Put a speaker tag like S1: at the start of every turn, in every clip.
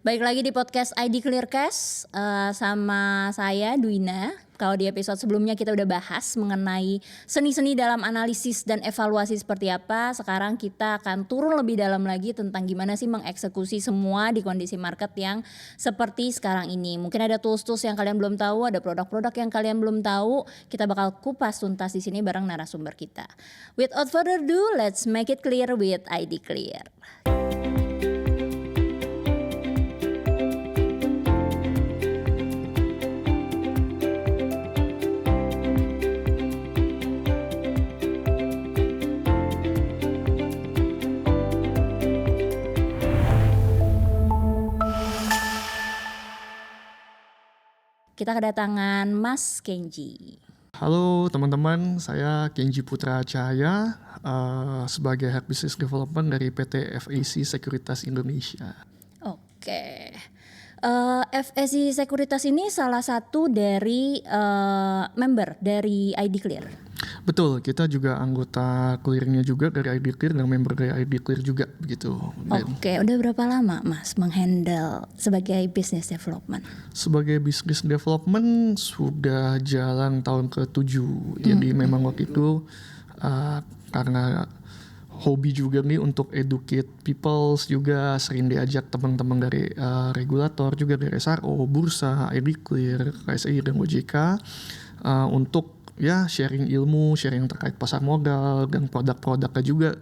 S1: Baik lagi di podcast ID Clearcast sama saya Dwina. Kalau di episode sebelumnya kita udah bahas mengenai seni-seni dalam analisis dan evaluasi seperti apa. Sekarang kita akan turun lebih dalam lagi tentang gimana sih mengeksekusi semua di kondisi market yang seperti sekarang ini. Mungkin ada tools-tools yang kalian belum tahu, ada produk-produk yang kalian belum tahu. Kita bakal kupas tuntas di sini bareng narasumber kita. Without further ado, let's make it clear with ID Clear. Kita kedatangan Mas Kenji.
S2: Halo teman-teman, saya Kenji Putra Cahaya sebagai Head Business Development dari PT FAC Sekuritas Indonesia.
S1: Oke, FAC Sekuritas ini salah satu dari member dari ID Clear.
S2: Betul, kita juga anggota clearingnya juga dari ID Clear dan member dari ID Clear juga begitu.
S1: Oke, udah berapa lama Mas menghandle sebagai business development?
S2: Sebagai business development sudah jalan tahun ke-7. Jadi memang waktu itu karena hobi juga nih untuk educate people, juga sering diajak teman-teman dari regulator, juga dari SRO, Bursa, ID Clear, KSI dan OJK untuk ya sharing ilmu, sharing terkait pasar modal dan produk-produknya juga,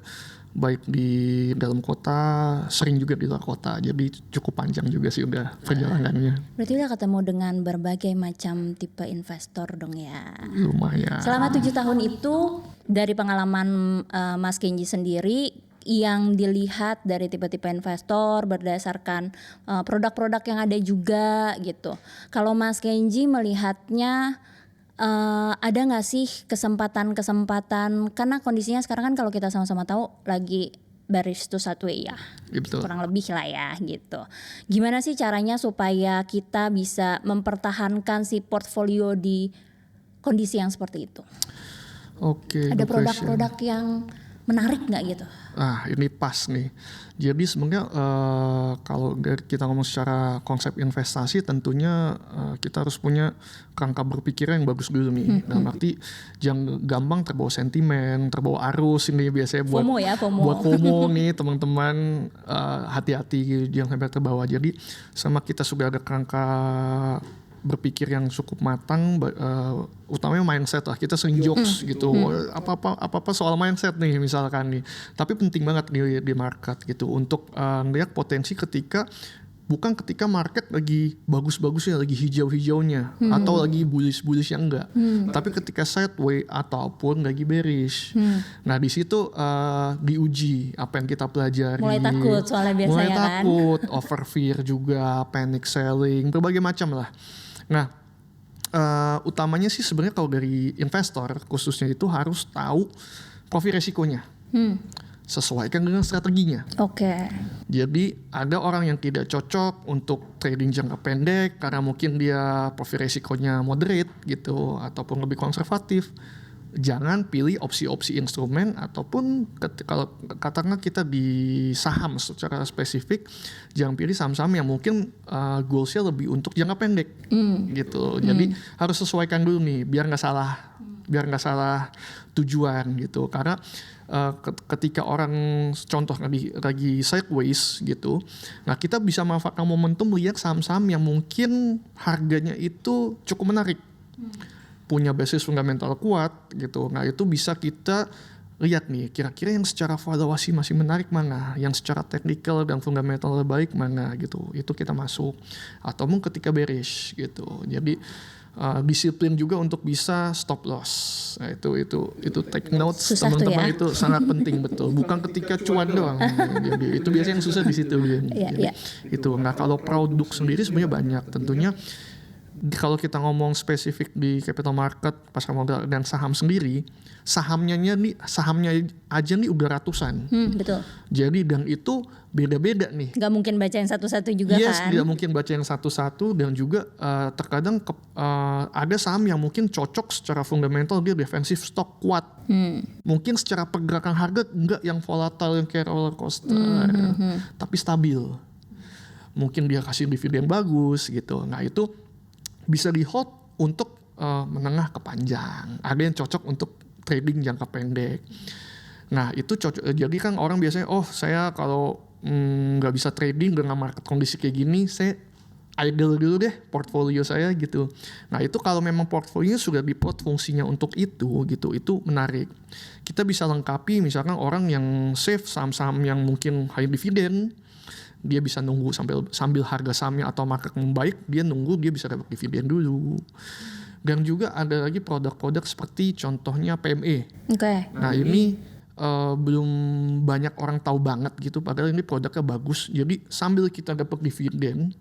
S2: baik di dalam kota, sering juga di luar kota. Jadi cukup panjang juga sih udah perjalanannya.
S1: Berarti udah ketemu dengan berbagai macam tipe investor dong ya.
S2: Lumayan.
S1: Selama 7 tahun itu dari pengalaman Mas Kenji sendiri, yang dilihat dari tipe-tipe investor berdasarkan produk-produk yang ada juga gitu. Kalau Mas Kenji melihatnya ada nggak sih kesempatan-kesempatan, karena kondisinya sekarang kan kalau kita sama-sama tahu lagi bearish to sideways ya,
S2: Betul.
S1: kurang lebih lah ya gitu. Gimana sih caranya supaya kita bisa mempertahankan si portfolio di kondisi yang seperti itu?
S2: Oke.
S1: Ada produk-produk yang menarik nggak gitu?
S2: Ini pas nih. Jadi sebenarnya kalau kita ngomong secara konsep investasi, tentunya kita harus punya kerangka berpikir yang bagus dulu nih. Dalam arti jangan gampang terbawa sentimen, terbawa arus. Ini biasanya buat
S1: FOMO ya, FOMO.
S2: Buat FOMO nih teman-teman, hati-hati jangan sampai terbawa. Jadi sama kita sudah ada kerangka berpikir yang cukup matang, utamanya mindset lah. Kita sering jokes gitu, apa soal mindset nih misalkan nih. Tapi penting banget di market gitu untuk ngelihat potensi bukan ketika market lagi bagus-bagusnya, lagi hijau-hijaunya, atau lagi bullish-bullishnya enggak. Tapi ketika sideways ataupun lagi bearish. Nah di situ diuji apa yang kita pelajari.
S1: Mulai takut soalnya biasanya
S2: Mulai
S1: kan.
S2: takut, over fear juga, panic selling, berbagai macam lah. Nah, utamanya sih sebenarnya kalau dari investor khususnya itu harus tahu profil resikonya, sesuaikan dengan strateginya.
S1: Oke.
S2: Jadi ada orang yang tidak cocok untuk trading jangka pendek karena mungkin dia profil resikonya moderate gitu ataupun lebih konservatif. Jangan pilih opsi-opsi instrumen, ataupun kalau katakanlah kita di saham secara spesifik, jangan pilih saham-saham yang mungkin goalsnya lebih untuk jangka pendek gitu. Jadi harus sesuaikan dulu nih biar nggak salah tujuan gitu. Karena ketika orang contoh lagi sideways gitu, nah kita bisa manfaatkan momentum lihat saham-saham yang mungkin harganya itu cukup menarik, punya basis fundamental kuat gitu. Nah itu bisa kita lihat nih kira-kira yang secara valuasi masih menarik mana, yang secara teknikal dan fundamental baik mana gitu. Itu kita masuk. Atau mungkin ketika bearish gitu. Jadi disiplin juga untuk bisa stop loss. Nah, itu take notes teman-teman, itu sangat penting betul. Bukan ketika cuan doang. Jadi itu biasanya yang susah di situ. Itu. Nah kalau produk sendiri sebenarnya banyak. Tentunya kalau kita ngomong spesifik di capital market, pasar modal dan saham sendiri, sahamnya aja nih udah ratusan.
S1: Betul.
S2: Jadi dan itu beda-beda nih.
S1: Gak mungkin baca yang satu-satu juga kan?
S2: Tidak mungkin baca yang satu-satu, dan juga terkadang ada saham yang mungkin cocok secara fundamental, dia defensive stock kuat. Mungkin secara pergerakan harga enggak yang volatile yang kayak roller coaster, tapi stabil. mungkin dia kasih dividen bagus gitu. Nah itu bisa di hold untuk menengah ke panjang. Ada yang cocok untuk trading jangka pendek. Nah itu cocok. Jadi kan orang biasanya, saya kalau nggak bisa trading dengan market kondisi kayak gini, saya idle dulu deh portfolio saya gitu. Nah itu kalau memang portfolio sudah diplot fungsinya untuk itu gitu, itu menarik. Kita bisa lengkapi misalkan orang yang save saham-saham yang mungkin high dividend, dia bisa nunggu sambil harga sahamnya atau market membaik, dia nunggu, dia bisa dapat dividen dulu. Dan juga ada lagi produk-produk seperti contohnya PME.
S1: Oke.
S2: Nah ini belum banyak orang tahu banget gitu, padahal ini produknya bagus. Jadi sambil kita dapat dividen,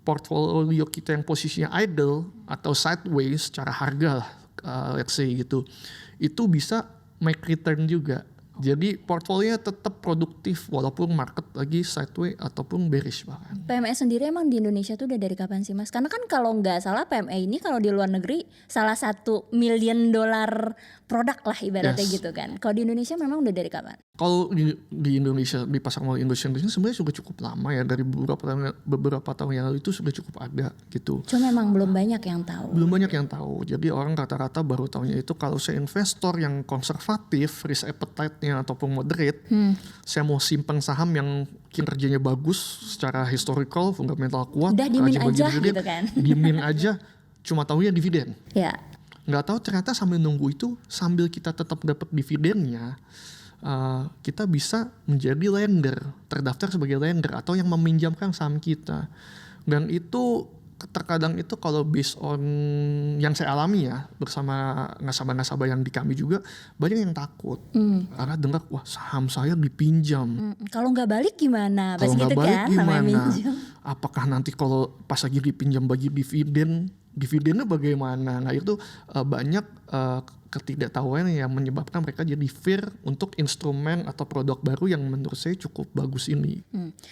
S2: portfolio kita yang posisinya idle atau sideways secara harga lah, let's say gitu, itu bisa make return juga. Jadi portfolio tetap produktif walaupun market lagi sideways ataupun bearish bahkan.
S1: PME sendiri emang di Indonesia tuh udah dari kapan sih Mas? Karena kan kalau nggak salah PME ini kalau di luar negeri salah satu $1 million produk lah ibaratnya gitu kan. Kalau di Indonesia memang udah dari kapan?
S2: Kalau di Indonesia, di pasar modal Indonesia sebenarnya sudah cukup lama ya, dari beberapa tahun yang lalu itu sudah cukup ada gitu.
S1: Cuma memang belum banyak yang tahu.
S2: Belum banyak yang tahu. Jadi orang rata-rata baru tahunya itu kalau saya investor yang konservatif, risk appetite-nya ataupun moderate, saya mau simpan saham yang kinerjanya bagus secara historical, fundamental kuat,
S1: Udah diemin aja
S2: dividen,
S1: gitu kan.
S2: Diemin aja, cuma tahunya dividen.
S1: Ya.
S2: Nggak tahu ternyata sambil nunggu itu, sambil kita tetap dapat dividennya, kita bisa menjadi lender, terdaftar sebagai lender atau yang meminjamkan saham kita. Dan itu terkadang itu kalau based on yang saya alami ya bersama nasabah-nasabah yang di kami juga, banyak yang takut karena dengar wah saham saya dipinjam.
S1: Kalau nggak balik gimana?
S2: Kalau nggak
S1: gitu
S2: balik
S1: kan,
S2: gimana? Apakah nanti kalau pas lagi dipinjam bagi dividennya bagaimana? Nah itu banyak ketidaktahuan yang menyebabkan mereka jadi fear untuk instrumen atau produk baru yang menurut saya cukup bagus ini.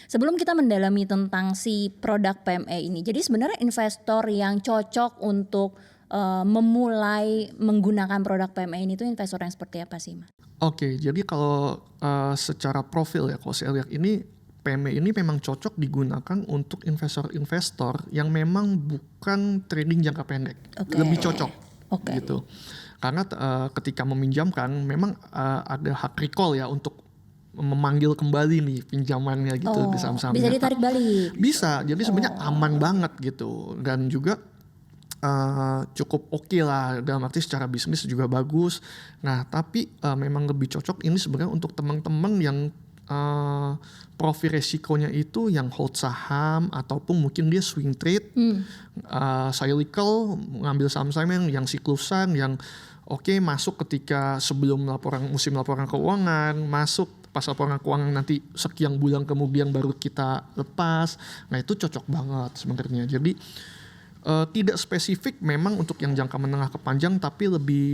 S1: Sebelum kita mendalami tentang si produk PME ini, jadi sebenarnya investor yang cocok untuk memulai menggunakan produk PME ini tuh investor yang seperti apa sih Mas?
S2: Oke, jadi kalau secara profil ya, kalau saya lihat ini PME ini memang cocok digunakan untuk investor-investor yang memang bukan trading jangka pendek, lebih cocok gitu. Karena ketika meminjamkan memang ada hak recall ya untuk memanggil kembali nih pinjamannya gitu di saham-sahamnya.
S1: Bisa ditarik balik?
S2: Bisa, jadi sebenarnya aman banget gitu. Dan juga cukup oke lah, dalam arti secara bisnis juga bagus. Nah tapi memang lebih cocok ini sebenarnya untuk teman-teman yang profil resikonya itu yang hold saham ataupun mungkin dia swing trade, cyclical, ngambil saham-saham yang siklusan, yang masuk ketika sebelum musim laporan keuangan, masuk pas laporan keuangan nanti sekian bulan kemudian baru kita lepas. Nah itu cocok banget sebenarnya. Jadi tidak spesifik memang untuk yang jangka menengah ke panjang, tapi lebih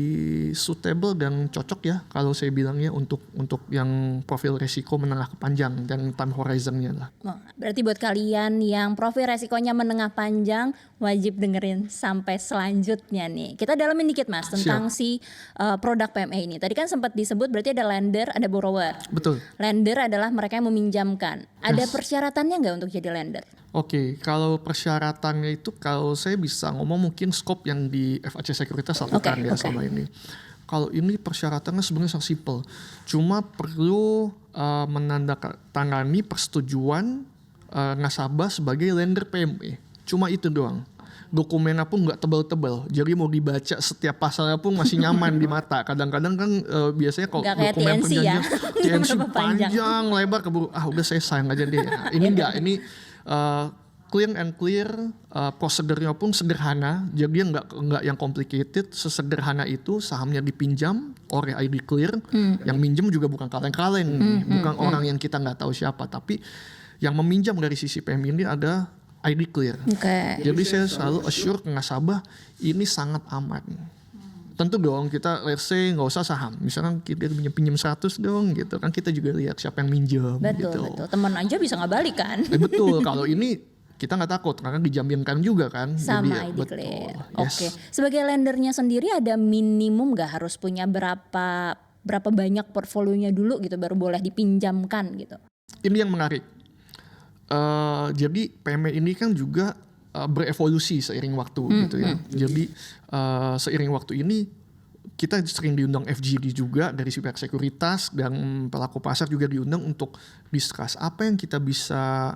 S2: suitable dan cocok ya kalau saya bilangnya untuk yang profil resiko menengah ke panjang dan time horizonnya lah.
S1: Berarti buat kalian yang profil resikonya menengah panjang wajib dengerin sampai selanjutnya nih. Kita dalamin dikit Mas tentang si produk PME ini. Tadi kan sempat disebut berarti ada lender, ada borrower.
S2: Betul.
S1: Lender adalah mereka yang meminjamkan. Ada persyaratannya nggak untuk jadi lender?
S2: Oke, kalau persyaratannya itu kalau saya bisa ngomong mungkin scope yang di FAC Sekuritas lakukan selama ini. Kalau ini persyaratannya sebenarnya sangat simple. Cuma perlu menandatangani persetujuan nasabah sebagai lender PME. Cuma itu doang. Dokumennya pun nggak tebal-tebal, jadi mau dibaca setiap pasalnya pun masih nyaman di mata. Kadang-kadang kan biasanya kalau dokumen perjanjian TNC panjang lebar keburu udah saya sign aja deh. Nah, ini enggak, ini clean and clear, prosedurnya pun sederhana, jadi nggak yang complicated, sesederhana itu sahamnya dipinjam oleh ID Clear, yang minjem juga bukan kaleng-kaleng, bukan orang yang kita nggak tahu siapa, tapi yang meminjam dari sisi PM ini ada ID Clear. Jadi saya selalu assure ke nasabah ini sangat aman. Tentu dong kita let's say nggak usah saham, misalkan kita pinjam 100 dong gitu kan, kita juga lihat siapa yang minjem.
S1: Betul. Teman aja bisa nggak balik kan?
S2: Betul, kalau ini kita nggak takut karena dijaminkan juga kan.
S1: Sama ID Clear. Oke. Sebagai lendernya sendiri ada minimum nggak harus punya berapa banyak portfolionya dulu gitu baru boleh dipinjamkan gitu?
S2: Ini yang menarik. Jadi PME ini kan juga berevolusi seiring waktu gitu ya. Jadi seiring waktu ini kita sering diundang FGD juga dari pihak sekuritas dan pelaku pasar juga diundang untuk discuss apa yang kita bisa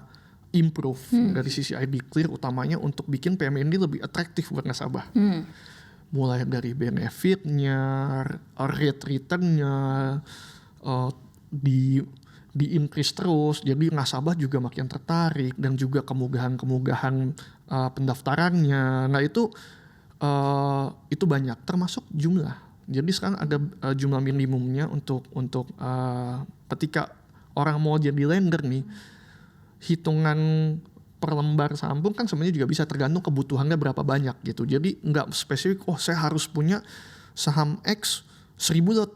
S2: improve dari sisi ID Clear, utamanya untuk bikin PME ini lebih atraktif buat nasabah. Mulai dari benefitnya, rate returnnya, di increase terus, jadi nasabah juga makin tertarik, dan juga kemudahan pendaftarannya. Nah itu banyak, termasuk jumlah. Jadi sekarang ada jumlah minimumnya untuk ketika orang mau jadi lender nih, hitungan per lembar saham pun kan sebenarnya juga bisa tergantung kebutuhannya berapa banyak gitu. Jadi nggak spesifik, saya harus punya saham X 1000 lot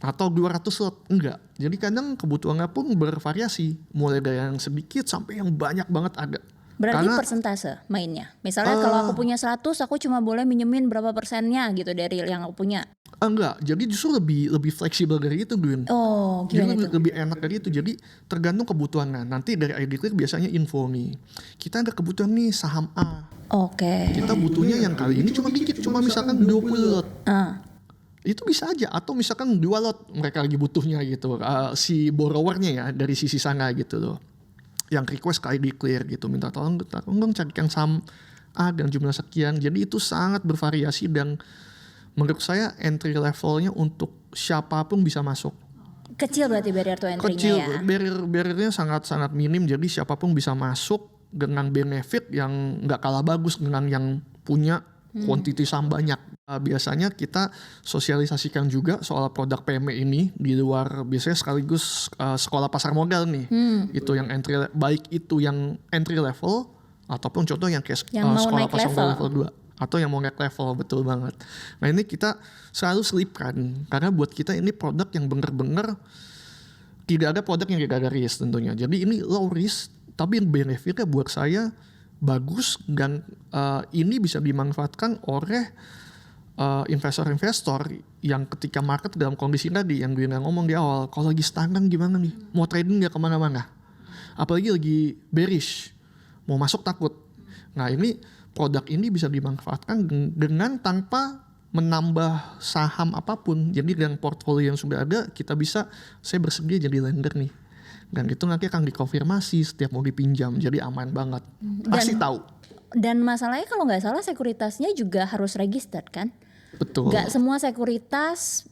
S2: atau 200 lot, enggak. Jadi kadang kebutuhannya pun bervariasi, mulai dari yang sedikit sampai yang banyak banget ada.
S1: Berarti persentase mainnya. Misalnya kalau aku punya 100, aku cuma boleh minjemin berapa persennya gitu dari yang aku punya.
S2: Enggak, jadi justru lebih fleksibel dari itu, Gun.
S1: Oh, gimana
S2: jadi
S1: itu?
S2: lebih enak dari itu. Jadi tergantung kebutuhannya. Nanti dari ID Clear biasanya info nih. Kita ada kebutuhan nih saham A.
S1: Oke.
S2: Kita butuhnya yang kali ini cuma dikit, cuma misalkan 20 lot. Itu bisa aja, atau misalkan 2 lot mereka lagi butuhnya gitu. Si borrowernya ya dari sisi sana gitu loh. Yang request ke ID Clear gitu, minta tolong carikan saham A dan jumlah sekian. Jadi itu sangat bervariasi, dan menurut saya entry levelnya untuk siapapun bisa masuk.
S1: Kecil berarti barrier to entry-nya
S2: Kecil,
S1: ya?
S2: barrier-nya sangat-sangat minim, jadi siapapun bisa masuk dengan benefit yang gak kalah bagus dengan yang punya quantity saham banyak. Biasanya kita sosialisasikan juga soal produk PME ini di luar, biasanya sekaligus sekolah pasar modal nih. Itu yang baik itu yang entry level, ataupun contoh yang kayak sekolah pasar modal level 2. Atau yang mau naik level, betul banget. Nah ini kita selalu selipkan, karena buat kita ini produk yang bener-bener tidak ada produk yang tidak ada risk tentunya. Jadi ini low risk, tapi benefitnya buat saya bagus, dan ini bisa dimanfaatkan oleh investor-investor yang ketika market dalam kondisi tadi yang gue ngomong di awal, kalau lagi stagnan gimana nih, mau trading gak kemana-mana, apalagi lagi bearish, mau masuk takut. Nah ini produk ini bisa dimanfaatkan dengan tanpa menambah saham apapun. Jadi dengan portfolio yang sudah ada, kita bisa, saya bersedia jadi lender nih, dan itu nanti akan dikonfirmasi setiap mau dipinjam, jadi aman banget. Pasti tahu.
S1: Dan masalahnya kalau nggak salah sekuritasnya juga harus registered kan?
S2: Betul.
S1: Gak semua sekuritas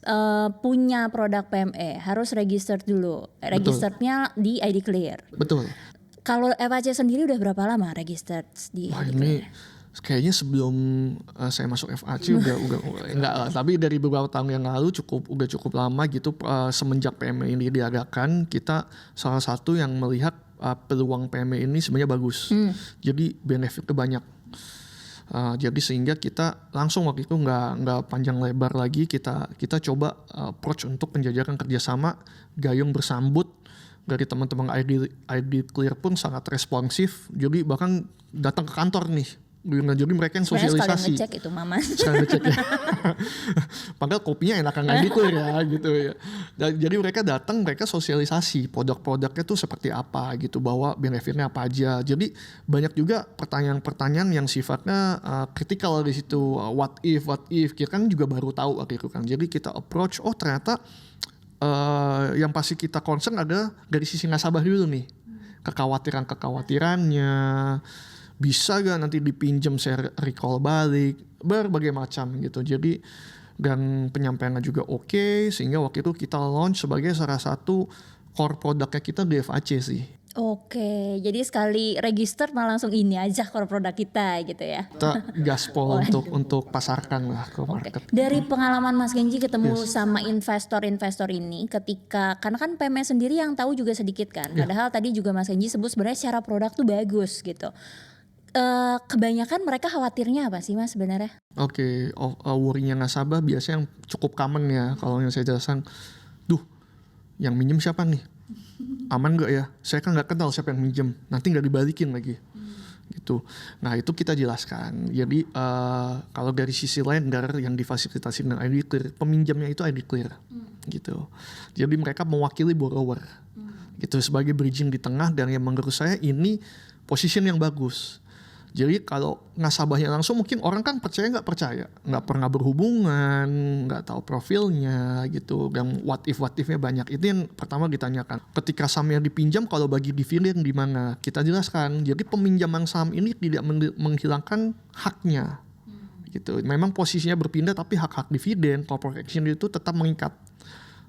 S1: punya produk PME, harus register dulu. Registernya di ID Clear.
S2: Betul.
S1: Kalau FAC sendiri udah berapa lama registered di ID Clear?
S2: Kayaknya sebelum saya masuk FAC udah enggak lah, tapi dari beberapa tahun yang lalu udah cukup lama gitu. Semenjak PME ini diadakan, kita salah satu yang melihat peluang PME ini sebenarnya bagus. Jadi benefitnya banyak. Jadi sehingga kita langsung waktu itu nggak panjang lebar lagi, kita coba approach untuk penjajakan kerjasama, gayung bersambut. Dari teman-teman ID Clear pun sangat responsif, jadi bahkan datang ke kantor nih. Jadi mereka yang sosialisasi.
S1: Sekalian ngecek itu Mama.
S2: Sekalian ngecek ya. Padahal kopinya enakan ID Clear ya gitu ya. Jadi mereka datang, mereka sosialisasi produk-produknya tuh seperti apa gitu, bahwa benefitnya apa aja. Jadi banyak juga pertanyaan-pertanyaan yang sifatnya kritikal di situ. What if? Kita kan juga baru tahu waktu itu kan. Jadi kita approach, ternyata yang pasti kita concern ada dari sisi nasabah dulu nih. Kekhawatirannya. Bisa gak nanti dipinjam saya recall balik, berbagai macam gitu. Jadi dan penyampaiannya juga oke, sehingga waktu itu kita launch sebagai salah satu core produknya kita di FAC sih.
S1: Oke, jadi sekali register malah langsung ini aja core produk kita gitu ya.
S2: Kita gaspol untuk pasarkan lah ke market.
S1: Dari pengalaman Mas Genji ketemu sama investor-investor ini, ketika karena kan PME sendiri yang tahu juga sedikit kan. Padahal tadi juga Mas Genji sebut sebenarnya secara produk tuh bagus gitu. Kebanyakan mereka khawatirnya apa sih Mas sebenarnya?
S2: Oke, worry-nya nasabah biasanya yang cukup common ya, kalau yang saya jelaskan. Yang minjem siapa nih? Aman gak ya? Saya kan gak kenal siapa yang minjem, nanti gak dibalikin lagi. Gitu. Nah itu kita jelaskan. Jadi kalau dari sisi lender yang difasilitasi dengan ID Clear, peminjamnya itu ID Clear. Gitu. Jadi mereka mewakili borrower. gitu sebagai bridging di tengah, dan yang menurut saya ini position yang bagus. Jadi kalau nasabahnya langsung mungkin orang kan percaya nggak percaya, nggak pernah berhubungan, nggak tahu profilnya gitu, dan what ifnya banyak. Itu yang pertama ditanyakan. Ketika sahamnya dipinjam, kalau bagi dividen di mana, kita jelaskan. Jadi peminjaman saham ini tidak menghilangkan haknya, gitu. Memang posisinya berpindah, tapi hak-hak dividen, corporate action itu tetap mengikat.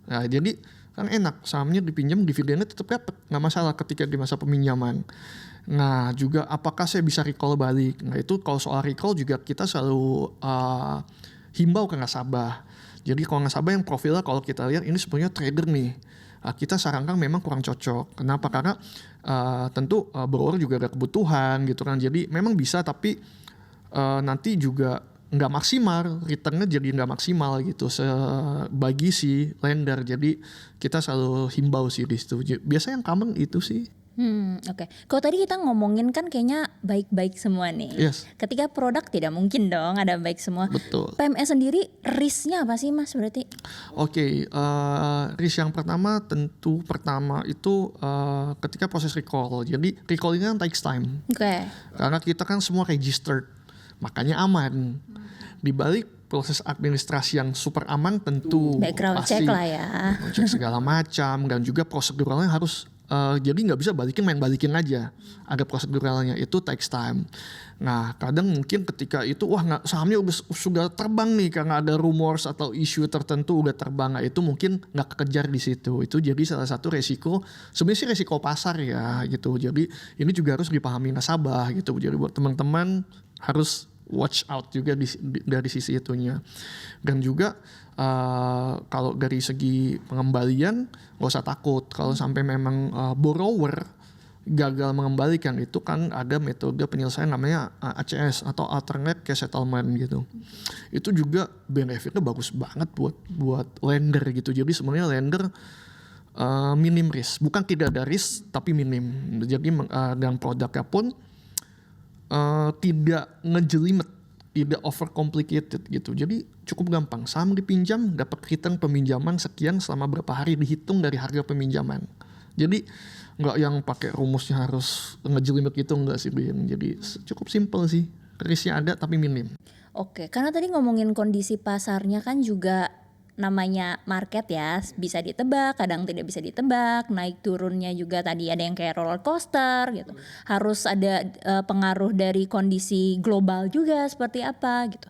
S2: Nah, jadi kan enak, sahamnya dipinjam, dividennya tetap dapat, nggak masalah ketika di masa peminjaman. Nah, juga apakah saya bisa recall balik? Nah, itu kalau soal recall juga kita selalu himbau ke nasabah. Jadi kalau nasabah yang profilnya kalau kita lihat ini sebenarnya trader nih, kita sarankan memang kurang cocok. Kenapa? Karena tentu borrower juga ada kebutuhan gitu kan. Jadi memang bisa, tapi nanti juga nggak maksimal, returnnya jadi nggak maksimal gitu bagi si lender. Jadi kita selalu himbau sih di situ. Biasanya yang common itu sih.
S1: Oke. Kalau tadi kita ngomongin kan kayaknya baik-baik semua nih.
S2: Yes.
S1: Ketika produk tidak mungkin dong ada baik semua.
S2: Betul.
S1: PME sendiri risknya apa sih Mas berarti?
S2: Oke, risk yang pertama itu ketika proses recall. Jadi recall ini kan takes time.
S1: Oke.
S2: Karena kita kan semua registered, makanya aman. Di balik proses administrasi yang super aman tentu
S1: Background
S2: pasti
S1: check lah ya.
S2: cek segala macam, dan juga proseduralnya harus jadi nggak bisa main balikin aja. Ada proseduralnya, itu takes time. Nah, kadang mungkin ketika itu sahamnya sudah terbang nih karena ada rumors atau isu tertentu udah terbang, itu mungkin nggak kekejar di situ. Itu jadi salah satu resiko, sebenarnya sih resiko pasar ya gitu. Jadi ini juga harus dipahami nasabah gitu. Jadi buat teman-teman harus watch out juga dari sisi itunya. Dan juga kalau dari segi pengembalian gak usah takut kalau sampai memang borrower gagal mengembalikan, itu kan ada metode penyelesaian namanya ACS atau alternate cash settlement gitu. Itu juga benefitnya bagus banget buat lender gitu. Jadi sebenarnya lender minim risk, bukan tidak ada risk tapi minim. Jadi dan produknya pun tidak ngejelimet, tidak overcomplicated gitu. Jadi cukup gampang. Saham dipinjam, dapat return peminjaman sekian selama berapa hari, dihitung dari harga peminjaman. Jadi nggak yang pakai rumusnya harus ngejelimet gitu, enggak sih Bin. Jadi cukup simple sih. Risknya ada tapi minim.
S1: Oke, karena tadi ngomongin kondisi pasarnya kan juga namanya market ya, bisa ditebak, kadang tidak bisa ditebak, naik turunnya juga tadi ada yang kayak roller coaster gitu. Harus ada pengaruh dari kondisi global juga seperti apa gitu.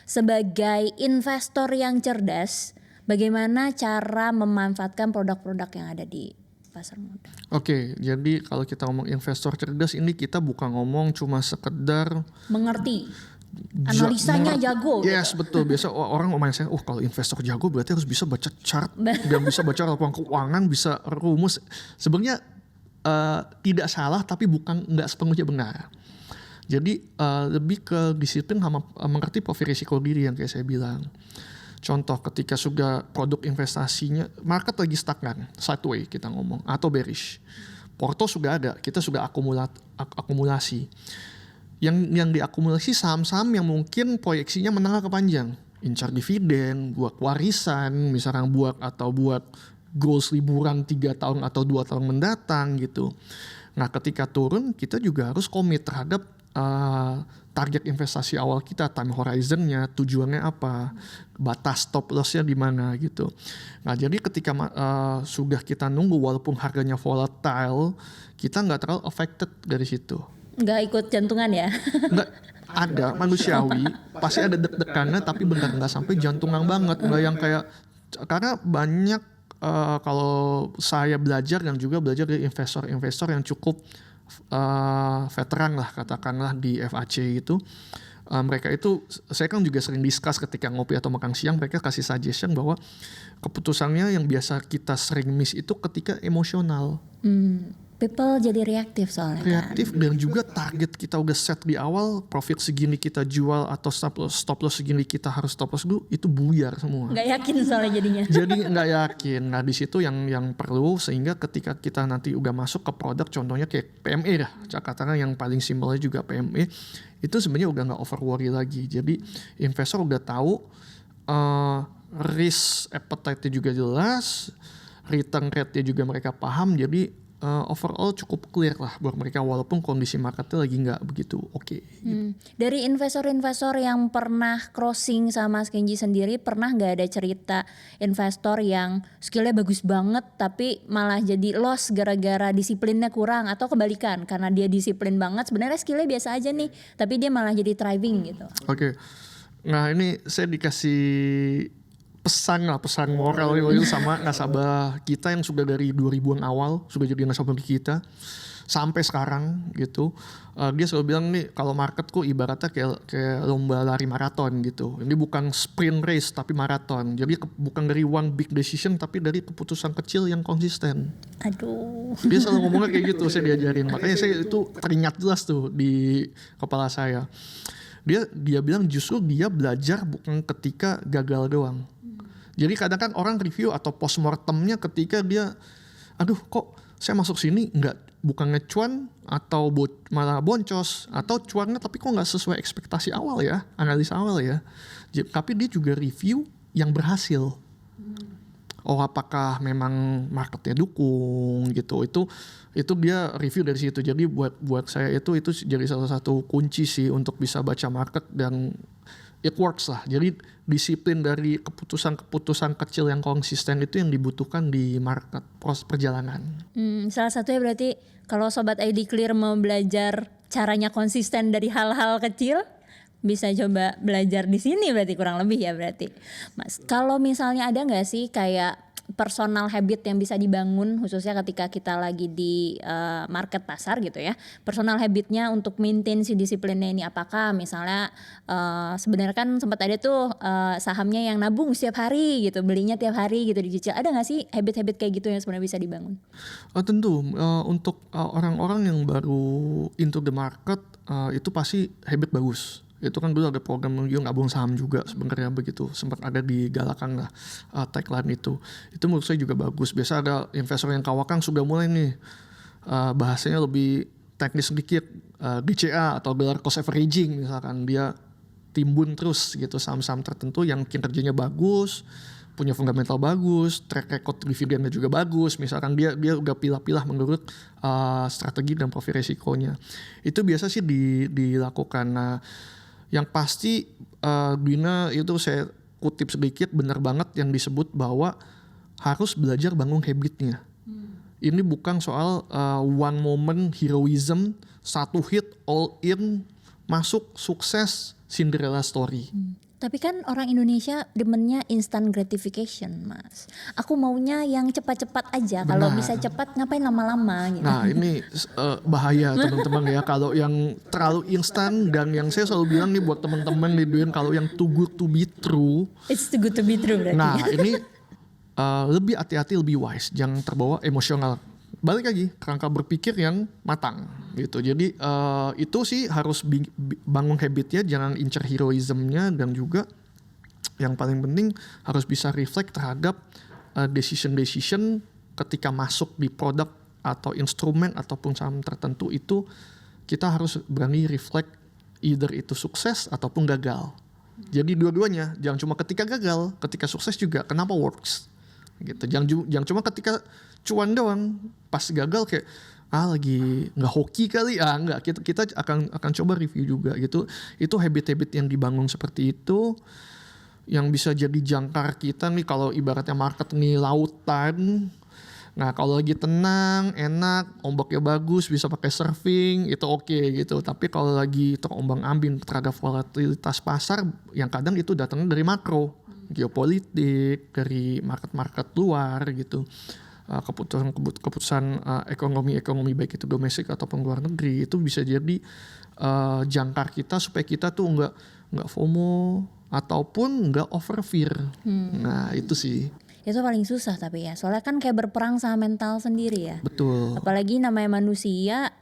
S1: Sebagai investor yang cerdas, bagaimana cara memanfaatkan produk-produk yang ada di pasar modal?
S2: Oke, jadi kalau kita ngomong investor cerdas ini kita bukan ngomong cuma sekedar
S1: mengerti. Analisanya jago.
S2: Yes,
S1: gitu.
S2: betul. Biasa orang mindset, kalau investor jago berarti harus bisa baca chart, dan bisa baca laporan keuangan, bisa rumus. Sebenarnya tidak salah, tapi nggak sepenuhnya benar. Jadi lebih ke disiplin sama mengerti profil risiko diri yang kayak saya bilang. Contoh ketika sudah produk investasinya, market lagi stagnan, sideway kita ngomong, atau bearish. Porto sudah ada, kita sudah akumulasi. Yang diakumulasi saham-saham yang mungkin proyeksinya menengah ke panjang, incar dividen, buat warisan, misalnya buat goals liburan 3 tahun atau 2 tahun mendatang gitu. Nah, ketika turun kita juga harus komit terhadap target investasi awal kita, time horizonnya, tujuannya apa, batas stop lossnya di mana gitu. Nah, jadi ketika sudah kita nunggu walaupun harganya volatile, kita nggak terlalu affected dari situ.
S1: Nggak ikut jantungan ya?
S2: Nggak, ada manusiawi, pasti ada deg-degannya, tapi benar nggak sampai jantungan banget, nggak yang kayak, karena banyak kalau saya belajar dan juga belajar dari investor-investor yang cukup veteran lah katakanlah di FAC itu, mereka itu saya kan juga sering discuss ketika ngopi atau makan siang, mereka kasih suggestion bahwa keputusannya yang biasa kita sering miss itu ketika emosional.
S1: People jadi reaktif soalnya.
S2: Reaktif, dan juga target kita udah set di awal, profit segini kita jual atau stop loss segini kita harus stop loss dulu, itu buyar semua.
S1: Nggak yakin soalnya jadinya.
S2: Jadi nggak yakin. Nah, di situ yang perlu, sehingga ketika kita nanti udah masuk ke produk, contohnya kayak PME dah, katakan yang paling simpelnya juga PME, itu sebenarnya udah nggak over worry lagi. Jadi investor udah tahu risk appetite-nya juga jelas, return rate-nya juga mereka paham, jadi overall cukup clear lah buat mereka walaupun kondisi marketnya lagi nggak begitu oke.
S1: Dari investor-investor yang pernah crossing sama Mas Kenji sendiri, pernah nggak ada cerita investor yang skillnya bagus banget tapi malah jadi loss gara-gara disiplinnya kurang, atau kebalikan karena dia disiplin banget sebenarnya skillnya biasa aja nih tapi dia malah jadi thriving gitu?
S2: Oke. Nah ini saya dikasih pesan moral itu sama nasabah kita yang sudah dari 2000-an awal sudah jadi nasabah kita sampai sekarang gitu. Dia selalu bilang nih kalau marketku ibaratnya kayak lomba lari maraton gitu. Ini bukan sprint race tapi maraton. Jadi bukan dari one big decision tapi dari keputusan kecil yang konsisten.
S1: Aduh.
S2: Dia selalu ngomongnya kayak gitu, saya diajarin. Makanya saya itu teringat jelas tuh di kepala saya. Dia bilang justru dia belajar bukan ketika gagal doang. Jadi kadang kan orang review atau postmortemnya ketika dia, aduh kok saya masuk sini bukan ngecuan atau malah boncos, atau cuannya tapi kok nggak sesuai ekspektasi awal ya, analisa awal ya. Tapi dia juga review yang berhasil. Oh apakah memang marketnya dukung gitu, itu dia review dari situ. Jadi buat saya itu jadi salah satu kunci sih untuk bisa baca market dan it works lah. Jadi disiplin dari keputusan kecil yang konsisten itu yang dibutuhkan di market proses perjalanan.
S1: Salah satunya berarti kalau Sobat ID Clear mau belajar caranya konsisten dari hal-hal kecil, bisa coba belajar di sini berarti kurang lebih ya berarti. Mas, kalau misalnya ada nggak sih kayak personal habit yang bisa dibangun khususnya ketika kita lagi di market pasar gitu ya, personal habitnya untuk maintain si disiplinnya ini, apakah misalnya sebenarnya kan sempat ada tuh sahamnya yang nabung setiap hari gitu, belinya tiap hari gitu dicicil, ada nggak sih habit-habit kayak gitu yang sebenarnya bisa dibangun?
S2: Tentu untuk orang-orang yang baru into the market itu pasti habit bagus. Itu kan dulu ada program nabung saham juga sebenarnya begitu, sempat ada di Galakan lah tagline itu menurut saya juga bagus. Biasa ada investor yang kawakan sudah mulai nih bahasanya lebih teknis sedikit, DCA atau dollar cost averaging misalkan, dia timbun terus gitu saham-saham tertentu yang kinerjanya bagus, punya fundamental bagus, track record dividennya juga bagus, misalkan dia udah pilah-pilah menurut strategi dan profil resikonya. Itu biasa sih dilakukan. Nah yang pasti Dina itu saya kutip sedikit, benar banget yang disebut bahwa harus belajar bangun habitnya. Ini bukan soal one moment heroism, satu hit all in, masuk sukses Cinderella story.
S1: Tapi kan orang Indonesia demennya instant gratification, Mas. Aku maunya yang cepat-cepat aja. Kalau bisa cepat ngapain lama-lama gitu.
S2: Nah ini bahaya teman-teman ya kalau yang terlalu instan, dan yang saya selalu bilang nih buat teman-teman di Duin, kalau yang too good to be true.
S1: It's too good to be true berarti.
S2: Nah ini lebih hati-hati, lebih wise, jangan terbawa emosional. Balik lagi kerangka berpikir yang matang gitu. Jadi itu sih harus bangun habitnya, jangan incer heroismnya, dan juga yang paling penting harus bisa reflect terhadap decision ketika masuk di produk atau instrumen ataupun saham tertentu. Itu kita harus berani reflect either itu sukses ataupun gagal. Jadi dua-duanya, jangan cuma ketika gagal, ketika sukses juga kenapa works gitu. Jangan cuma ketika cuan doang, pas gagal kayak lagi nggak hoki kali, nggak, kita akan coba review juga gitu. Itu habit-habit yang dibangun seperti itu yang bisa jadi jangkar kita nih. Kalau ibaratnya market nih lautan, nah kalau lagi tenang enak, ombaknya bagus, bisa pakai surfing, itu oke gitu. Tapi kalau lagi terombang-ambing terhadap volatilitas pasar yang kadang itu datangnya dari makro, geopolitik, dari market-market luar gitu, keputusan ekonomi baik itu domestik ataupun luar negeri, itu bisa jadi jangkar kita supaya kita tuh nggak FOMO ataupun nggak over fear. Nah itu sih.
S1: Itu paling susah tapi ya, soalnya kan kayak berperang sama mental sendiri ya.
S2: Betul.
S1: Apalagi namanya manusia,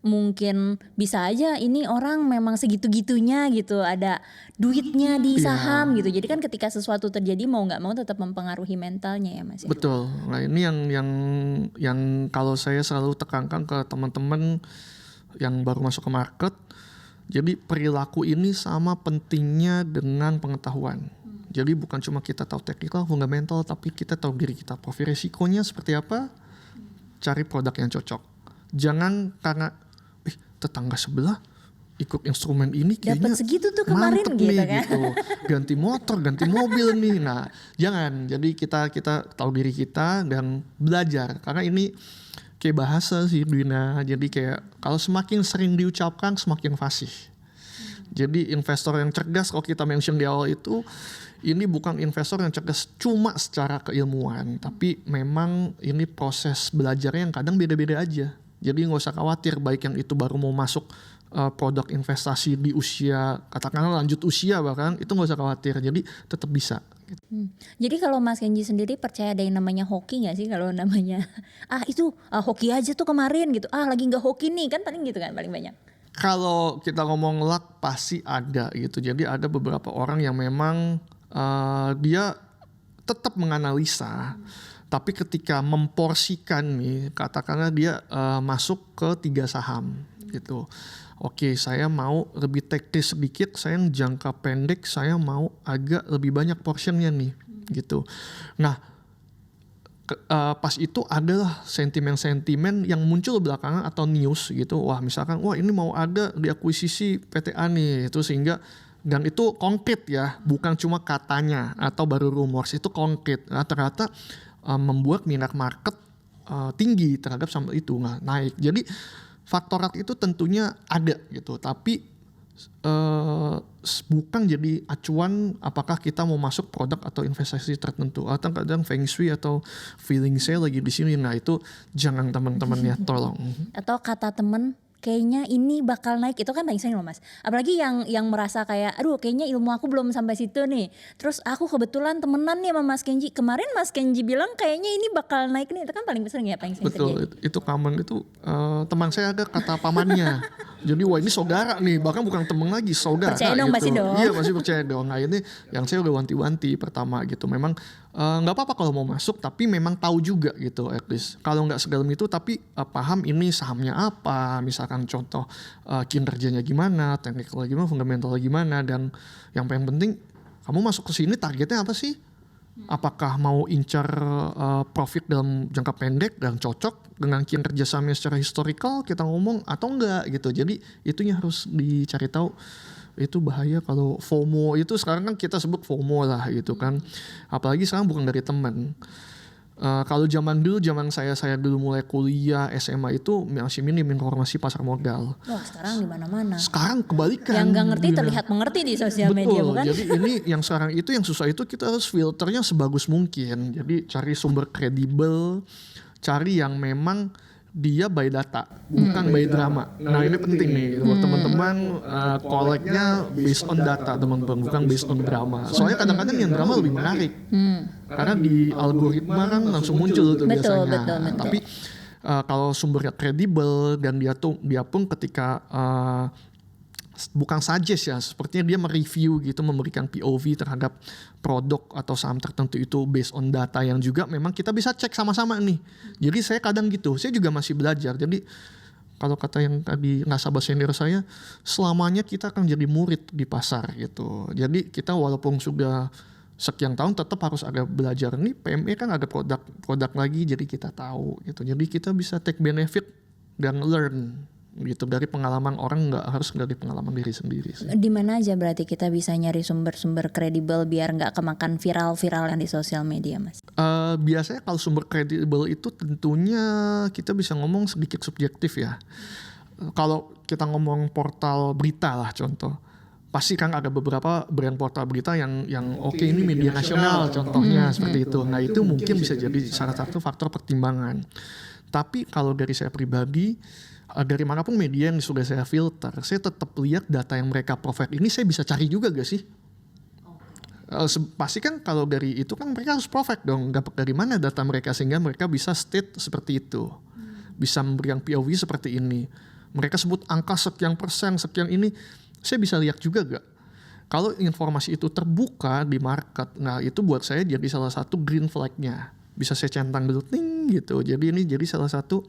S1: mungkin bisa aja ini orang memang segitu-gitunya gitu, ada duitnya di saham gitu. Jadi kan ketika sesuatu terjadi mau nggak mau tetap mempengaruhi mentalnya ya Mas.
S2: Betul. Nah ini yang kalau saya selalu tekankan ke teman-teman yang baru masuk ke market. Jadi perilaku ini sama pentingnya dengan pengetahuan. Jadi bukan cuma kita tahu technical, fundamental, tapi kita tahu diri kita, profil resikonya seperti apa, cari produk yang cocok. Jangan karena tetangga sebelah ikut instrumen ini kayaknya
S1: dapat segitu tuh kemarin
S2: mantep
S1: gitu
S2: nih,
S1: kan.
S2: gitu. Ganti motor, ganti mobil nih. Nah, jangan. Jadi kita tahu diri kita dan belajar, karena ini kayak bahasa sih Duina. Jadi kayak kalau semakin sering diucapkan semakin fasih. Jadi investor yang cerdas, kalau kita mention di awal itu, ini bukan investor yang cerdas cuma secara keilmuan, tapi memang ini proses belajarnya yang kadang beda-beda aja. Jadi nggak usah khawatir, baik yang itu baru mau masuk produk investasi di usia, katakanlah lanjut usia bahkan, itu nggak usah khawatir. Jadi tetap bisa.
S1: Jadi kalau Mas Kenji sendiri percaya ada yang namanya hoki nggak sih? Kalau namanya itu hoki aja tuh kemarin gitu, lagi nggak hoki nih kan, paling gitu kan paling banyak.
S2: Kalau kita ngomong luck pasti ada gitu. Jadi ada beberapa orang yang memang dia tetap menganalisa, tapi ketika memporsikan nih, katakanlah dia masuk ke 3 saham gitu. Oke, saya mau lebih teknis sedikit, saya yang jangka pendek saya mau agak lebih banyak portionnya nih gitu. Nah, pas itu adalah sentimen-sentimen yang muncul belakangan atau news gitu. Wah, misalkan ini mau ada diakuisisi PTA nih, itu sehingga, dan itu konkret ya, bukan cuma katanya atau baru rumors, itu konkret. Nah, ternyata membuat minat market tinggi terhadap saham itu, naik. Jadi faktor itu tentunya ada gitu, tapi bukan jadi acuan apakah kita mau masuk produk atau investasi tertentu. Atau kadang feng shui atau feeling saya lagi di sini, nah itu jangan teman-teman ya, tolong.
S1: Atau kata temen kayaknya ini bakal naik, itu kan paling sering loh Mas. Apalagi yang merasa kayak aduh kayaknya ilmu aku belum sampai situ nih. Terus aku kebetulan temenan nih sama Mas Kenji. Kemarin Mas Kenji bilang kayaknya ini bakal naik nih. Itu kan paling sering ya, paling sering
S2: Betul,
S1: terjadi.
S2: itu common. Itu teman saya ada kata pamannya. Jadi wah ini saudara nih, bahkan bukan teman lagi, saudara.
S1: Percaya dong,
S2: gitu.
S1: pasti dong.
S2: Iya pasti percaya dong. Nah ini yang saya udah wanti-wanti pertama gitu. Memang nggak apa-apa kalau mau masuk, tapi memang tahu juga gitu at least. Kalau nggak sedalam itu, tapi paham ini sahamnya apa, misalkan contoh kinerjanya gimana, teknikalnya gimana, fundamentalnya gimana, dan yang paling penting kamu masuk ke sini targetnya apa sih? Apakah mau incar profit dalam jangka pendek dan cocok dengan kinerja sahamnya secara historical kita ngomong atau enggak gitu. Jadi itunya harus dicari tahu. Itu bahaya kalau FOMO itu, sekarang kan kita sebut FOMO lah gitu kan. Apalagi sekarang bukan dari teman. Kalau zaman saya dulu mulai kuliah SMA itu masih minim informasi pasar modal.
S1: Wah sekarang di mana-mana.
S2: Sekarang kebalikan.
S1: Yang nggak ngerti terlihat mengerti di sosial media, bukan?
S2: Jadi ini yang sekarang itu yang susah itu kita harus filternya sebagus mungkin. Jadi cari sumber kredibel, cari yang memang dia by data, bukan by drama. Nah ini penting nih, buat teman-teman koleknya based on data teman-teman, bukan based on drama. Soalnya kadang-kadang yang drama lebih menarik, karena di algoritma kan langsung muncul tuh biasanya.
S1: Betul.
S2: Tapi kalau sumbernya kredibel dan dia pun ketika bukan suggest ya, sepertinya dia mereview gitu, memberikan POV terhadap produk atau saham tertentu itu based on data yang juga memang kita bisa cek sama-sama nih. Jadi saya kadang gitu, saya juga masih belajar. Jadi kalau kata yang tadi nasabah senior saya, selamanya kita akan jadi murid di pasar gitu. Jadi kita walaupun sudah sekian tahun tetap harus ada belajar. Nih PME kan ada produk lagi, jadi kita tahu gitu. Jadi kita bisa take benefit dan learn gitu dari pengalaman orang, nggak harus dari pengalaman diri sendiri sih.
S1: Di mana aja berarti kita bisa nyari sumber-sumber kredibel biar nggak kemakan viral-viral yang di sosial media, Mas?
S2: Biasanya kalau sumber kredibel itu tentunya kita bisa ngomong sedikit subjektif ya. Kalau kita ngomong portal berita lah contoh, pasti kan ada beberapa brand portal berita yang oke, ini media nasional contohnya seperti itu. Nah itu mungkin bisa jadi salah satu faktor pertimbangan. Tapi kalau dari saya pribadi, dari manapun media yang sudah saya filter, saya tetap lihat data yang mereka provide ini saya bisa cari juga gak sih? Pasti kan kalau dari itu kan mereka harus provide dong, dapat dari mana data mereka sehingga mereka bisa state seperti itu, bisa memberikan POV seperti ini. Mereka sebut angka sekian persen, sekian ini, saya bisa lihat juga gak? Kalau informasi itu terbuka di market, nah itu buat saya jadi salah satu green flag-nya. Bisa saya centang dulu, ting gitu. Jadi ini jadi salah satu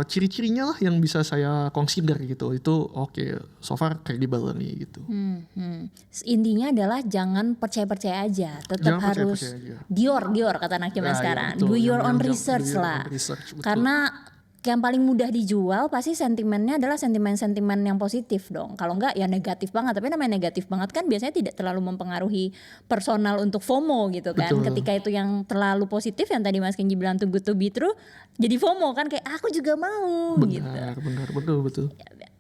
S2: ciri-cirinya lah yang bisa saya consider gitu. Itu oke, so far credible nih gitu.
S1: Intinya adalah jangan percaya-percaya aja, tetap
S2: Jangan
S1: harus
S2: percaya-percaya aja.
S1: Dior kata anak zaman
S2: Ya, ya,
S1: sekarang.
S2: betul.
S1: Do your
S2: Yang-
S1: own
S2: yang-
S1: research
S2: do your
S1: lah.
S2: own research, betul.
S1: Karena yang paling mudah dijual pasti sentimennya adalah sentimen-sentimen yang positif dong. Kalau enggak ya negatif banget. Tapi namanya negatif banget kan biasanya tidak terlalu mempengaruhi personal untuk FOMO gitu kan.
S2: Betul.
S1: Ketika itu yang terlalu positif yang tadi Mas Kenji bilang too good to be true, jadi FOMO kan kayak aku juga mau gitu.
S2: Benar, betul.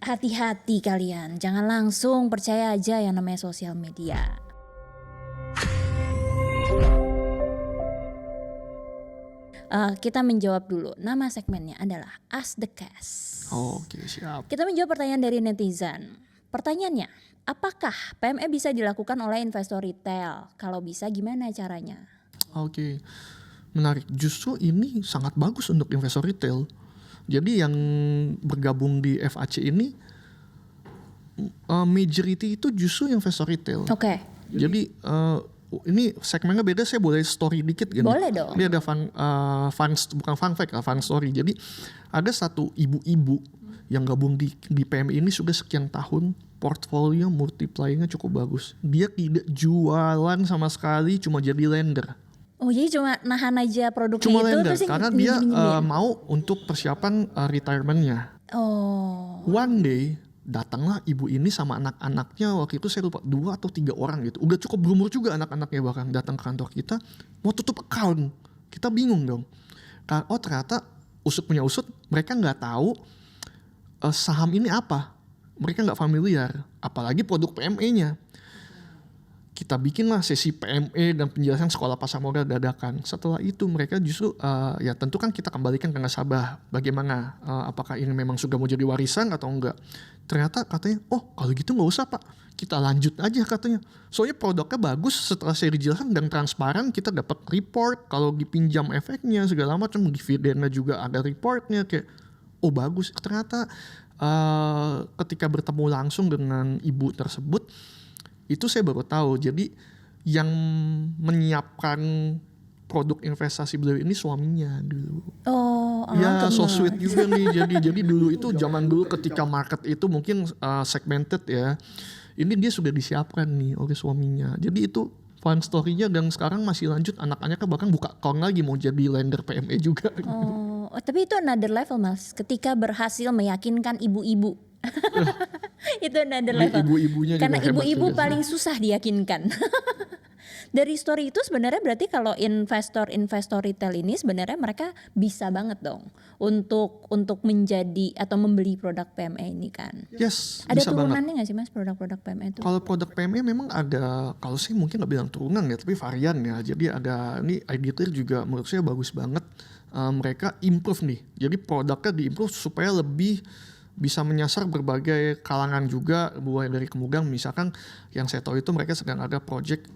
S1: Hati-hati kalian, jangan langsung percaya aja yang namanya sosial media. Kita menjawab dulu. Nama segmennya adalah Ask the Cast.
S2: Oke, siap.
S1: Kita menjawab pertanyaan dari netizen. Pertanyaannya, apakah PME bisa dilakukan oleh investor retail? Kalau bisa gimana caranya?
S2: Oke, menarik. Justru ini sangat bagus untuk investor retail. Jadi yang bergabung di FAC ini majority itu justru investor retail.
S1: Oke.
S2: Jadi ini segmennya beda, saya boleh story dikit gini.
S1: Boleh dong.
S2: Ini ada bukan fun fact, fun story. Jadi ada satu ibu-ibu yang gabung di PMI ini sudah sekian tahun, portfolio multiplier-nya cukup bagus. Dia tidak jualan sama sekali, cuma jadi lender.
S1: Oh jadi cuma nahan aja produknya
S2: Cuma
S1: itu
S2: lender,
S1: terus
S2: karena dia
S1: nyimpen-nyimpen.
S2: mau untuk persiapan retirement-nya.
S1: Oh.
S2: One day datanglah ibu ini sama anak-anaknya, waktu itu saya lupa 2 atau 3 orang gitu. Udah cukup berumur juga anak-anaknya, bahkan datang ke kantor kita mau tutup account. Kita bingung dong. Oh ternyata usut punya usut, mereka nggak tahu saham ini apa. Mereka nggak familiar, apalagi produk PME-nya. Kita bikinlah sesi PME dan penjelasan sekolah pasar modal dadakan. Setelah itu mereka justru ya tentu kan kita kembalikan ke nasabah bagaimana apakah ini memang sudah mau jadi warisan atau enggak. Ternyata katanya, oh kalau gitu nggak usah Pak, kita lanjut aja katanya. Soalnya produknya bagus, setelah saya dijelaskan dan transparan, kita dapat report kalau dipinjam efeknya segala macam, dividennya juga ada reportnya, kayak oh bagus. Ternyata ketika bertemu langsung dengan ibu tersebut, itu saya baru tahu. Jadi yang menyiapkan produk investasi beliau ini suaminya dulu.
S1: Oh,
S2: Ya so
S1: gemes.
S2: sweet juga nih. Jadi dulu itu zaman dulu ketika market itu mungkin segmented ya. Ini dia sudah disiapkan nih oleh suaminya. Jadi itu fun story-nya, dan sekarang masih lanjut, anak-anaknya bahkan buka account lagi mau jadi lender PME juga.
S1: Oh, tapi itu another level Mas. Ketika berhasil meyakinkan ibu-ibu. Itu another
S2: Ini
S1: level.
S2: ibu-ibunya juga
S1: Karena
S2: hebat
S1: ibu-ibu
S2: juga sih.
S1: paling susah diyakinkan. Dari story itu sebenarnya berarti kalau investor retail ini sebenarnya mereka bisa banget dong untuk menjadi atau membeli produk PME ini kan.
S2: Yes,
S1: Ada
S2: bisa banget.
S1: turunannya nggak sih Mas produk-produk PME itu?
S2: Kalau produk PME memang ada, kalau saya mungkin nggak bilang turunan ya, tapi varian ya. Jadi ada, ini editor juga menurut saya bagus banget. Mereka improve nih. Jadi produknya diimprove supaya lebih bisa menyasar berbagai kalangan juga, mulai dari kemudian misalkan yang saya tahu itu mereka sedang ada project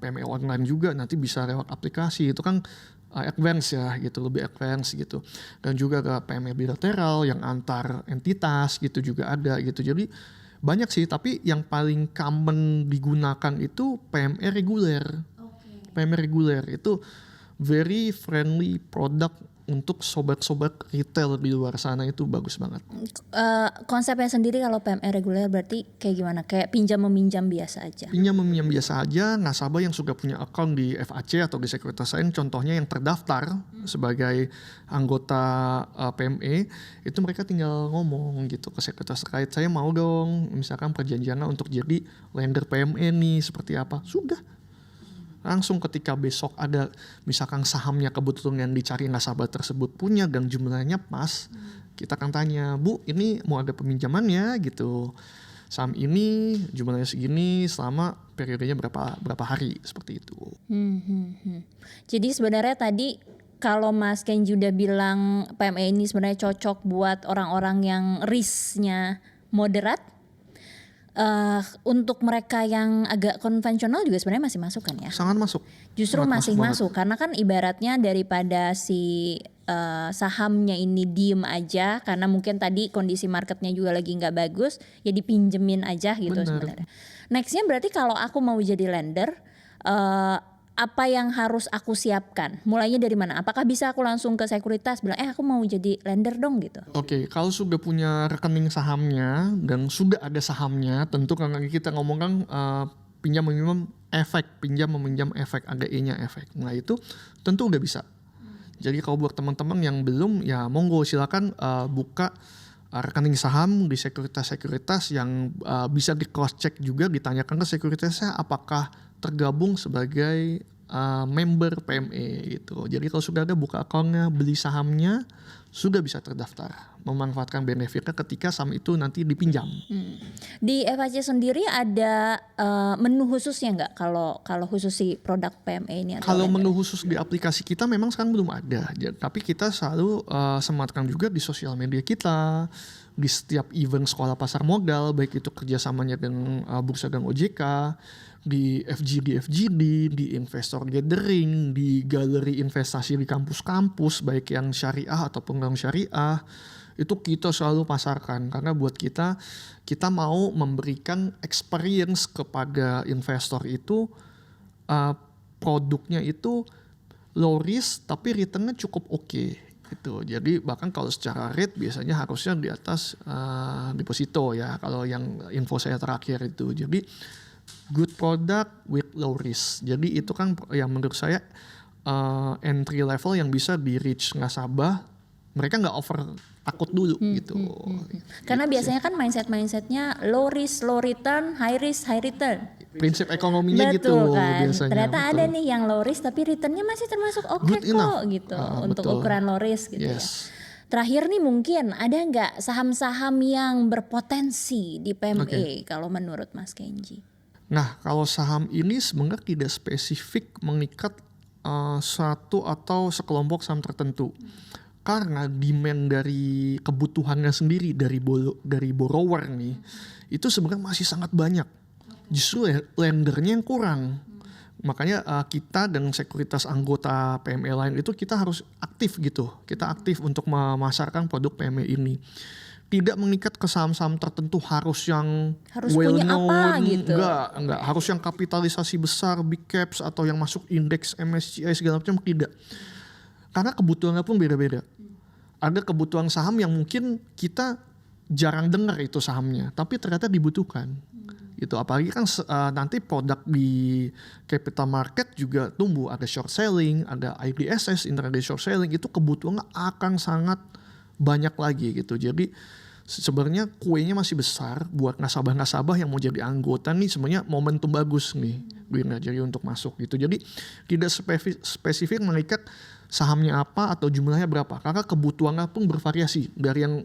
S2: PME online juga, nanti bisa lewat aplikasi, itu kan advance ya gitu, lebih advance gitu. Dan juga ada PME bilateral yang antar entitas gitu juga ada gitu. Jadi banyak sih, tapi yang paling common digunakan itu PME reguler. PME reguler itu very friendly product untuk sobat-sobat retail di luar sana, itu bagus banget.
S1: Konsepnya sendiri kalau PME reguler berarti kayak gimana? Kayak pinjam meminjam biasa aja.
S2: Pinjam meminjam biasa aja, nasabah yang sudah punya account di FAC atau di Sekuritas Lain, contohnya yang terdaftar sebagai anggota PME, itu mereka tinggal ngomong gitu ke sekuritas terkait, saya mau dong misalkan perjanjiannya untuk jadi lender PME nih, seperti apa, sudah. Langsung ketika besok ada misalkan sahamnya kebetulan yang dicari nasabah tersebut punya dan jumlahnya pas, kita akan tanya, Bu ini mau ada peminjamannya gitu, saham ini jumlahnya segini selama periodenya berapa hari, seperti itu.
S1: Jadi sebenarnya tadi kalau Mas Kenji udah bilang PME ini sebenarnya cocok buat orang-orang yang risknya moderat. Untuk mereka yang agak konvensional juga sebenarnya masih masuk kan ya?
S2: Sangat masuk.
S1: Justru
S2: Sangat
S1: masih
S2: banget.
S1: masuk karena kan ibaratnya daripada si sahamnya ini diem aja karena mungkin tadi kondisi marketnya juga lagi nggak bagus, ya dipinjemin aja gitu
S2: Bener.
S1: sebenarnya. Nextnya berarti kalau aku mau jadi lender, apa yang harus aku siapkan? Mulainya dari mana? Apakah bisa aku langsung ke sekuritas bilang aku mau jadi lender dong gitu?
S2: Oke, kalau sudah punya rekening sahamnya dan sudah ada sahamnya, tentu karena kita ngomongkan pinjam meminjam efek, pinjam meminjam efek, ada E-nya efek. Nah itu tentu udah bisa. Jadi kalau buat teman-teman yang belum, ya monggo silakan buka rekening saham di sekuritas-sekuritas yang bisa di cross check juga, ditanyakan ke sekuritasnya apakah tergabung sebagai member PME gitu. Jadi kalau sudah ada buka akunnya, beli sahamnya, sudah bisa terdaftar, memanfaatkan benefitnya ketika saham itu nanti dipinjam.
S1: Di FHC sendiri ada menu khususnya nggak kalau khusus si produk PME ini?
S2: Kalau menu khusus di aplikasi kita memang sekarang belum ada, tapi kita selalu sematkan juga di sosial media kita, di setiap event sekolah pasar modal, baik itu kerjasamanya dengan Bursa dan OJK, di FGD, di investor gathering, di galeri investasi di kampus-kampus, baik yang syariah ataupun non syariah, itu kita selalu pasarkan karena buat kita mau memberikan experience kepada investor itu produknya itu low risk tapi returnnya cukup oke gitu. Jadi bahkan kalau secara rate biasanya harusnya di atas deposito ya kalau yang info saya terakhir itu. Jadi good product with low risk. Jadi itu kan yang menurut saya entry level yang bisa di reach nasabah. Mereka nggak over takut dulu gitu.
S1: Karena
S2: gitu
S1: biasanya kan mindsetnya low risk, low return, high risk, high return.
S2: Prinsip ekonominya
S1: betul
S2: gitu
S1: kan?
S2: biasanya.
S1: Ternyata
S2: betul.
S1: ada nih yang low risk tapi returnnya masih termasuk oke
S2: Good enough.
S1: kok gitu untuk
S2: Betul.
S1: ukuran low risk gitu
S2: Yes.
S1: ya. Terakhir nih mungkin ada nggak saham-saham yang berpotensi di PME kalau menurut Mas Kenji?
S2: Nah, kalau saham ini sebenarnya tidak spesifik mengikat satu atau sekelompok saham tertentu. Karena demand dari kebutuhannya sendiri dari borrower nih, itu sebenarnya masih sangat banyak. Justru lendernya yang kurang. Makanya kita dan sekuritas anggota PME lain itu kita harus aktif gitu. Kita aktif untuk memasarkan produk PME ini. Tidak mengikat ke saham-saham tertentu harus yang
S1: Harus
S2: well
S1: punya
S2: known,
S1: apa gitu.
S2: enggak harus yang kapitalisasi besar, big caps atau yang masuk indeks MSCI segala macam, tidak. Karena kebutuhannya pun beda-beda. Ada kebutuhan saham yang mungkin kita jarang dengar itu sahamnya, tapi ternyata dibutuhkan. Gitu. Apalagi kan nanti produk di capital market juga tumbuh, ada short selling, ada IDSS, intraday short selling, itu kebutuhannya akan sangat banyak lagi gitu. Jadi sebenarnya kuenya masih besar buat nasabah-nasabah yang mau jadi anggota nih, sebenarnya momentum bagus nih jadi untuk masuk gitu. Jadi tidak spesifik mengikat sahamnya apa atau jumlahnya berapa, karena kebutuhannya pun bervariasi dari yang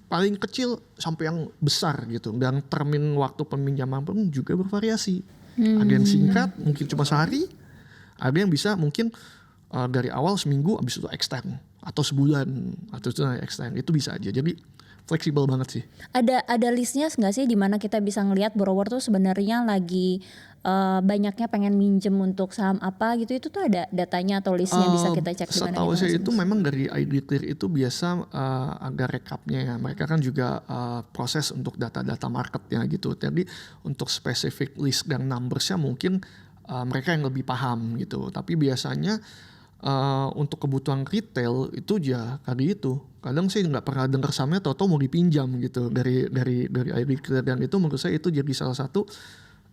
S2: paling kecil sampai yang besar gitu, dan termin waktu peminjaman pun juga bervariasi. Ada yang singkat mungkin cuma sehari, ada yang bisa mungkin dari awal seminggu habis itu extend, atau sebulan atau itu extend, itu bisa aja. Jadi fleksibel banget sih.
S1: Ada listnya nggak sih di mana kita bisa ngelihat borrower tuh sebenarnya lagi banyaknya pengen minjem untuk saham apa gitu, itu tuh ada datanya atau listnya bisa kita cek di mana?
S2: Setahu saya itu memang dari ID Clear itu biasa ada rekapnya ya. Mereka kan juga proses untuk data-data marketnya gitu. Jadi untuk specific list dan numbersnya mungkin mereka yang lebih paham gitu. Tapi biasanya untuk kebutuhan retail itu ya tadi itu. Kadang sih nggak pernah dengar sahamnya, tau-tau mau dipinjam gitu dari ID Clear, dan itu menurut saya itu jadi salah satu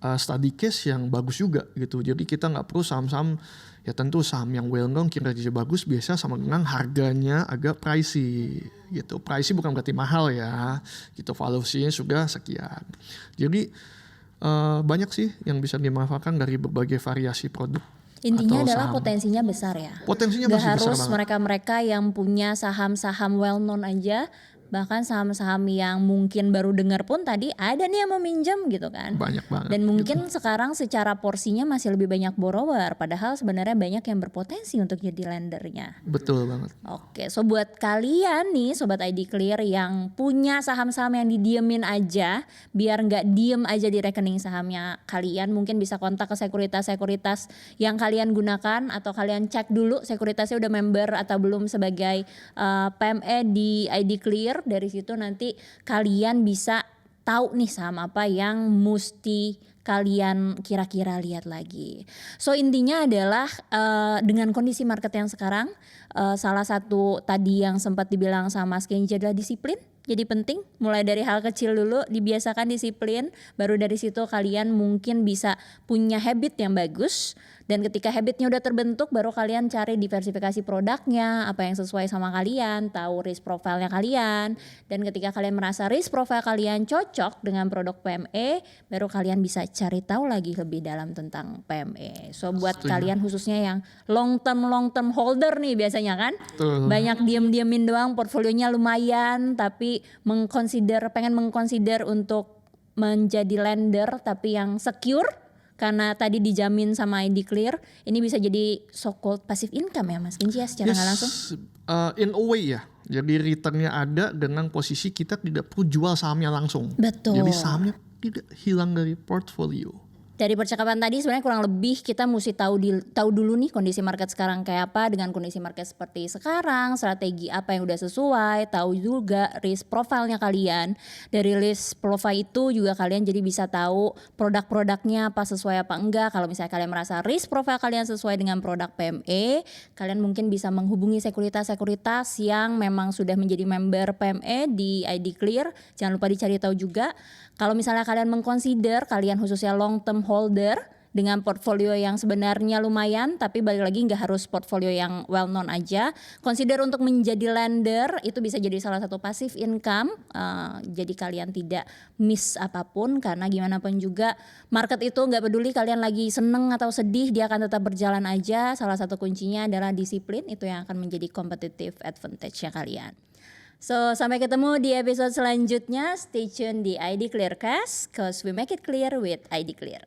S2: study case yang bagus juga gitu. Jadi kita nggak perlu saham-saham, ya tentu saham yang well known kinerjanya bagus biasa sama dengan harganya agak pricey gitu. Pricey bukan berarti mahal ya, gitu, valuasinya sudah sekian. Jadi banyak sih yang bisa dimanfaatkan dari berbagai variasi produk.
S1: Intinya adalah potensinya besar ya.
S2: Potensinya
S1: Gak
S2: masih besar
S1: harus
S2: banget.
S1: mereka-mereka yang punya saham-saham well known aja, bahkan saham-saham yang mungkin baru dengar pun tadi ada nih yang meminjam gitu kan.
S2: Banyak banget.
S1: Dan mungkin sekarang secara porsinya masih lebih banyak borrower, padahal sebenarnya banyak yang berpotensi untuk jadi lendernya.
S2: Betul banget.
S1: Oke, so buat kalian nih Sobat ID Clear yang punya saham-saham yang didiemin aja, biar nggak diem aja di rekening sahamnya kalian, mungkin bisa kontak ke sekuritas-sekuritas yang kalian gunakan, atau kalian cek dulu sekuritasnya udah member atau belum sebagai PME di ID Clear. Dari situ nanti kalian bisa tahu nih saham apa yang mesti kalian kira-kira lihat lagi. So intinya adalah dengan kondisi market yang sekarang, salah satu tadi yang sempat dibilang sama Mas Kenji adalah disiplin. Jadi penting, mulai dari hal kecil dulu, dibiasakan disiplin, baru dari situ kalian mungkin bisa punya habit yang bagus. Dan ketika habitnya udah terbentuk, baru kalian cari diversifikasi produknya, apa yang sesuai sama kalian, tahu risk profile-nya kalian. Dan ketika kalian merasa risk profile kalian cocok dengan produk PME, baru kalian bisa cari tahu lagi lebih dalam tentang PME. So buat kalian khususnya yang long term holder nih biasanya kan, banyak diem-diemin doang, portfolionya lumayan, tapi pengen mengconsider untuk menjadi lender tapi yang secure. Karena tadi dijamin sama ID Clear, ini bisa jadi so-called passive income ya Mas Kenji ya secara nggak langsung?
S2: In a way ya, jadi returnnya ada dengan posisi kita tidak perlu jual sahamnya langsung.
S1: Betul.
S2: Jadi sahamnya tidak hilang dari portfolio.
S1: Dari percakapan tadi sebenarnya kurang lebih kita mesti tahu dulu nih kondisi market sekarang kayak apa, dengan kondisi market seperti sekarang, strategi apa yang udah sesuai, tahu juga risk profile-nya kalian. Dari risk profile itu juga kalian jadi bisa tahu produk-produknya apa sesuai apa enggak. Kalau misalnya kalian merasa risk profile kalian sesuai dengan produk PME, kalian mungkin bisa menghubungi sekuritas-sekuritas yang memang sudah menjadi member PME di ID Clear. Jangan lupa dicari tahu juga. Kalau misalnya kalian mengconsider, kalian khususnya long term holder dengan portfolio yang sebenarnya lumayan, tapi balik lagi nggak harus portfolio yang well known aja. Consider untuk menjadi lender, itu bisa jadi salah satu passive income. Jadi kalian tidak miss apapun, karena gimana pun juga market itu nggak peduli kalian lagi seneng atau sedih, dia akan tetap berjalan aja. Salah satu kuncinya adalah disiplin, itu yang akan menjadi competitive advantage-nya kalian. So sampai ketemu di episode selanjutnya. Stay tune di ID Clearcast, cause we make it clear with ID Clear.